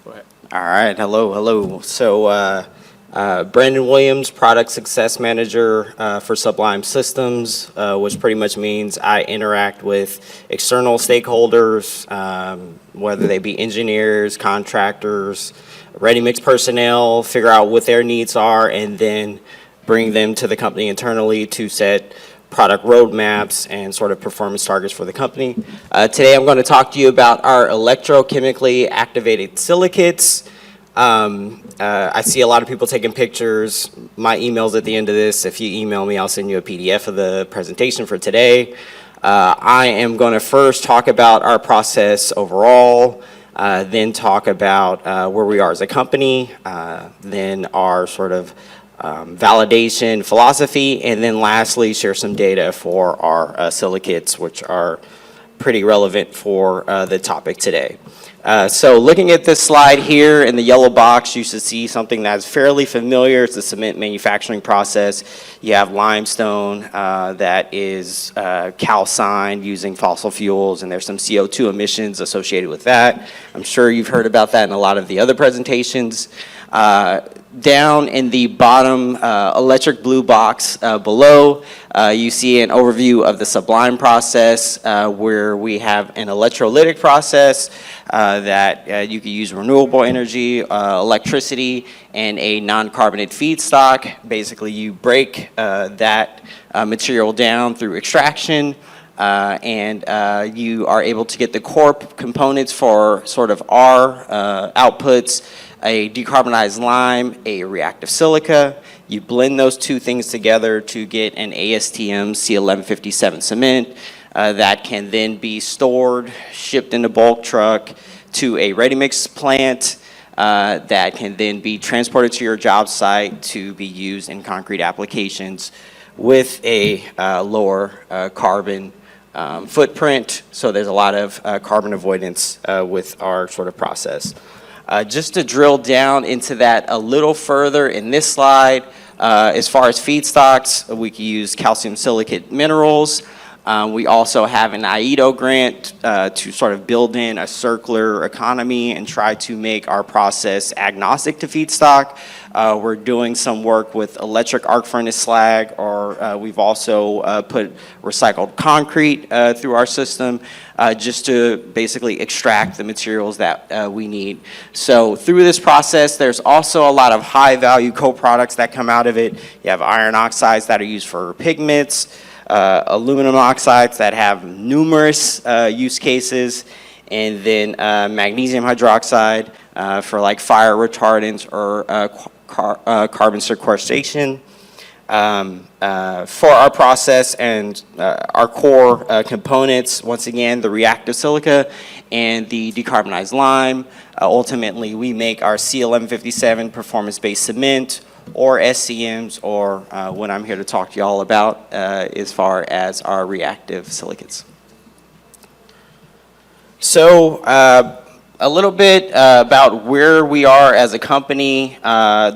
Go ahead. All right, hello. So Brandon Williams, Product Success Manager for Sublime Systems, which pretty much means I interact with external stakeholders, whether they be engineers, contractors, ready-mix personnel, figure out what their needs are, and then bring them to the company internally to set product roadmaps and sort of performance targets for the company. Today I'm going to talk to you about our electrochemically activated silicates. I see a lot of people taking pictures. My email's at the end of this. If you email me, I'll send you a PDF of the presentation for today. I am going to first talk about our process overall, then talk about where we are as a company, then our sort of validation philosophy, and then lastly share some data for our silicates, which are pretty relevant for the topic today. So looking at this slide here in the yellow box, you should see something that's fairly familiar. It's the cement manufacturing process. You have limestone that is calcined using fossil fuels, and there's some CO2 emissions associated with that. I'm sure you've heard about that in a lot of the other presentations. Down in the bottom electric blue box below, you see an overview of the Sublime process, where we have an electrolytic process that you can use renewable energy, electricity, and a non-carbonate feedstock. Basically, you break that material down through extraction, and you are able to get the core components for sort of our outputs: a decarbonized lime, a reactive silica. You blend those two things together to get an ASTM C1157 cement that can then be stored, shipped in a bulk truck to a ready-mix plant that can then be transported to your job site to be used in concrete applications with a lower carbon footprint. So there's a lot of carbon avoidance with our sort of process. Just to drill down into that a little further in this slide, as far as feedstocks, we can use calcium silicate minerals. We also have an IETO grant to sort of build in a circular economy and try to make our process agnostic to feedstock. We're doing some work with electric arc furnace slag, or we've also put recycled concrete through our system just to basically extract the materials that we need. So through this process, there's also a lot of high-value co-products that come out of it. You have iron oxides that are used for pigments, aluminum oxides that have numerous use cases, and then magnesium hydroxide for like fire retardants or carbon sequestration. For our process and our core components, once again, the reactive silica and the decarbonized lime. Ultimately, we make our C1157 performance-based cement, or SCMs, or what I'm here to talk to you all about as far as our reactive silicates. So a little bit about where we are as a company.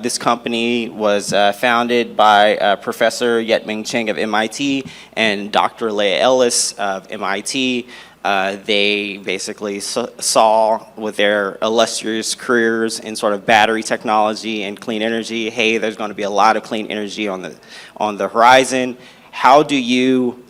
This company was founded by Professor Yetming Cheng of MIT and Dr. Leah Ellis of MIT. They basically saw with their illustrious careers in sort of battery technology and clean energy, hey, there's going to be a lot of clean energy on the horizon. How do you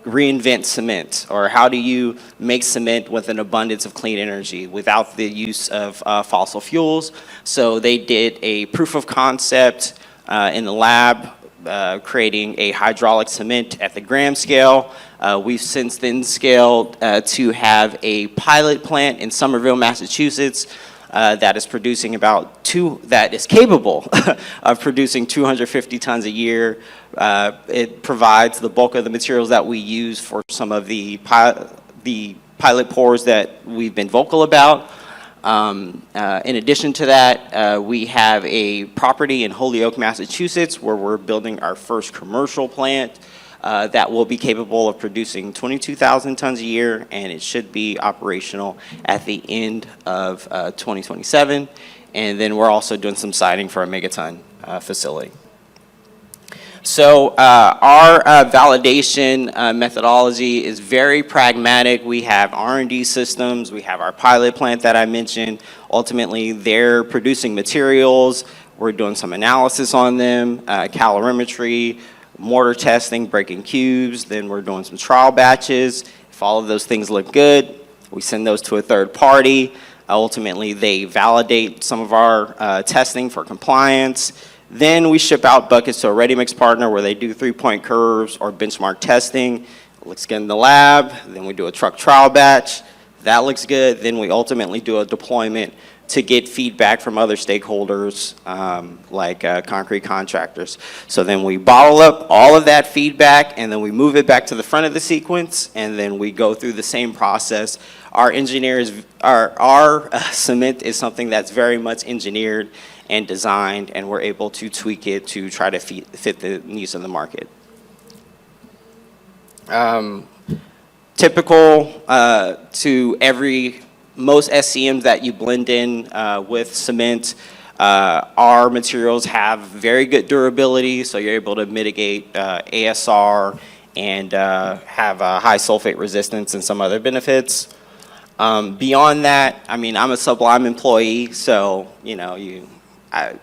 reinvent cement, or how do you make cement with an abundance of clean energy without the use of fossil fuels? So they did a proof of concept in the lab, creating a hydraulic cement at the gram scale. We've since then scaled to have a pilot plant in Somerville, Massachusetts, that is producing that is capable of producing 250 tons a year. It provides the bulk of the materials that we use for some of the pilot pours that we've been vocal about. In addition to that, we have a property in Holyoke, Massachusetts, where we're building our first commercial plant that will be capable of producing 22,000 tons a year, and it should be operational at the end of 2027. And then we're also doing some siding for a megaton facility. So our validation methodology is very pragmatic. We have R&D systems. We have our pilot plant that I mentioned. Ultimately, they're producing materials. We're doing some analysis on them, calorimetry, mortar testing, breaking cubes. Then we're doing some trial batches. If all of those things look good, we send those to a third party. Ultimately, they validate some of our testing for compliance. Then we ship out buckets to a ready-mix partner where they do three-point curves or benchmark testing. It looks good in the lab. Then we do a truck trial batch. That looks good. Then we ultimately do a deployment to get feedback from other stakeholders like concrete contractors. So then we bottle up all of that feedback and then we move it back to the front of the sequence and then we go through the same process. Our cement is something that's very much engineered and designed, and we're able to tweak it to try to fit the needs of the market. Typical to most SCMs that you blend in with cement, our materials have very good durability, so you're able to mitigate ASR and have high sulfate resistance and some other benefits. Beyond that, I mean, I'm a Sublime employee, so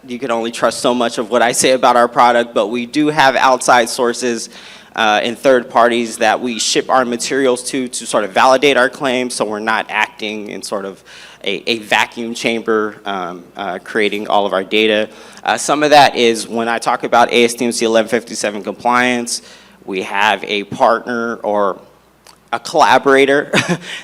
you can only trust so much of what I say about our product, but we do have outside sources and third parties that we ship our materials to sort of validate our claims, so we're not acting in sort of a vacuum chamber creating all of our data. Some of that is when I talk about ASTM C1157 compliance, we have a partner or a collaborator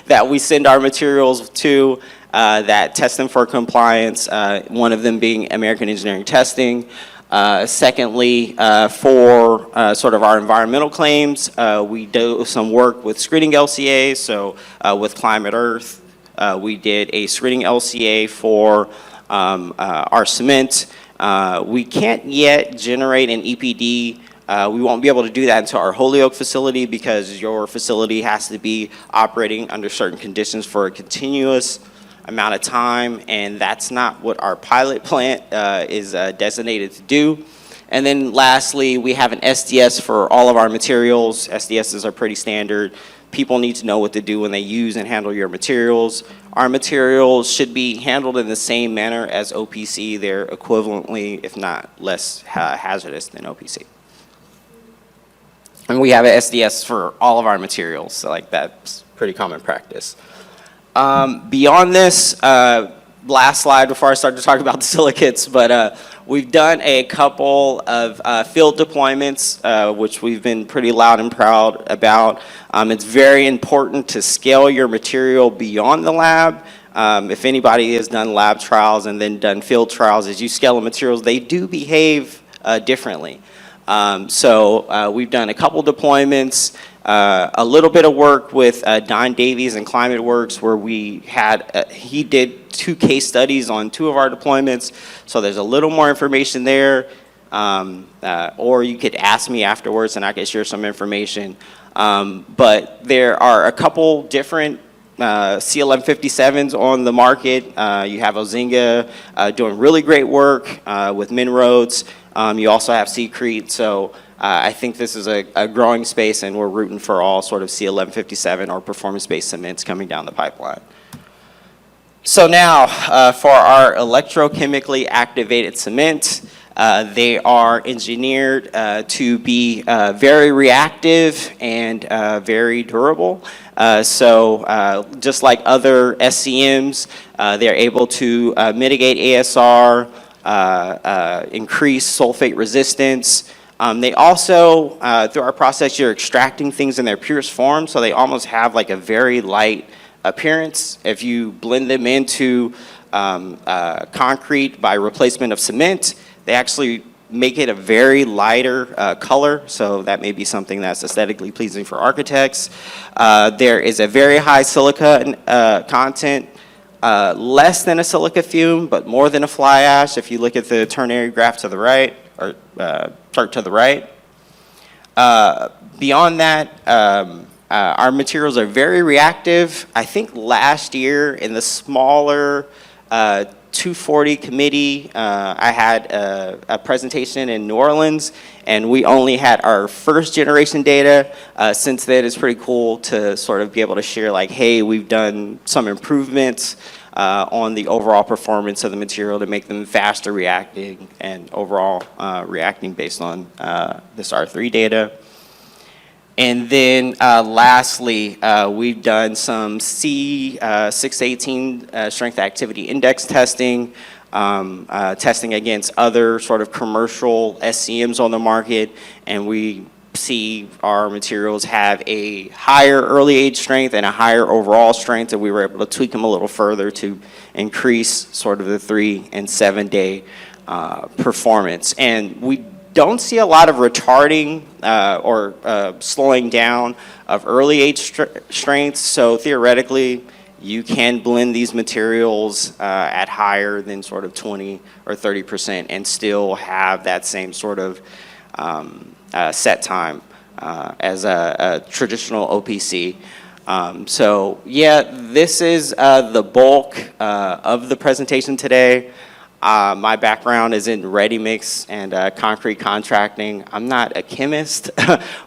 that we send our materials to that test them for compliance, one of them being American Engineering Testing. Secondly, for sort of our environmental claims, we do some work with screening LCA, so with Climate Earth, we did a screening LCA for our cement. We can't yet generate an EPD. We won't be able to do that until our Holyoke facility because your facility has to be operating under certain conditions for a continuous amount of time, and that's not what our pilot plant is designated to do. And then lastly, we have an SDS for all of our materials. SDSs are pretty standard. People need to know what to do when they use and handle your materials. Our materials should be handled in the same manner as OPC. They're equivalently, if not less hazardous than OPC. And we have an SDS for all of our materials, so like that's pretty common practice. Beyond this, last slide before I start to talk about the silicates, but we've done a couple of field deployments, which we've been pretty loud and proud about. It's very important to scale your material beyond the lab. If anybody has done lab trials and then done field trials, as you scale the materials, they do behave differently. So we've done a couple deployments, a little bit of work with Don Davies and Climate Works where we had, he did 2 case studies on 2 of our deployments, so there's a little more information there, or you could ask me afterwards and I could share some information. But there are a couple different C1157s on the market. You have Ozinga doing really great work with Minroads. You also have Secrete, so I think this is a growing space and we're rooting for all sort of C1157 or performance-based cements coming down the pipeline. So now for our electrochemically activated cement, they are engineered to be very reactive and very durable. So just like other SCMs, they're able to mitigate ASR, increase sulfate resistance. They also, through our process, you're extracting things in their purest form, so they almost have like a very light appearance. If you blend them into concrete by replacement of cement, they actually make it a very lighter color, so that may be something that's aesthetically pleasing for architects. There is a very high silica content, less than a silica fume, but more than a fly ash if you look at the ternary graph to the right, or chart to the right. Beyond that, our materials are very reactive. I think last year in the smaller 240 committee, I had a presentation in New Orleans, and we only had our first generation data. Since then, it's pretty cool to sort of be able to share like, hey, we've done some improvements on the overall performance of the material to make them faster reacting and overall reacting based on this R3 data. And then lastly, we've done some C618 strength activity index testing, testing against other sort of commercial SCMs on the market, and we see our materials have a higher early age strength and a higher overall strength, and we were able to tweak them a little further to increase sort of the 3 and 7 day performance. And we don't see a lot of retarding or slowing down of early age strengths, so theoretically you can blend these materials at higher than sort of 20 or 30% and still have that same sort of set time as a traditional OPC. So yeah, this is the bulk of the presentation today. My background is in ready-mix and concrete contracting. I'm not a chemist,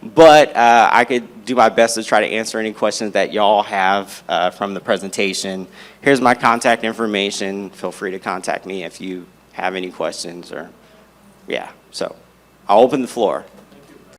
but I could do my best to try to answer any questions that y'all have from the presentation. Here's my contact information. Feel free to contact me if you have any questions or, yeah. So I'll open the floor.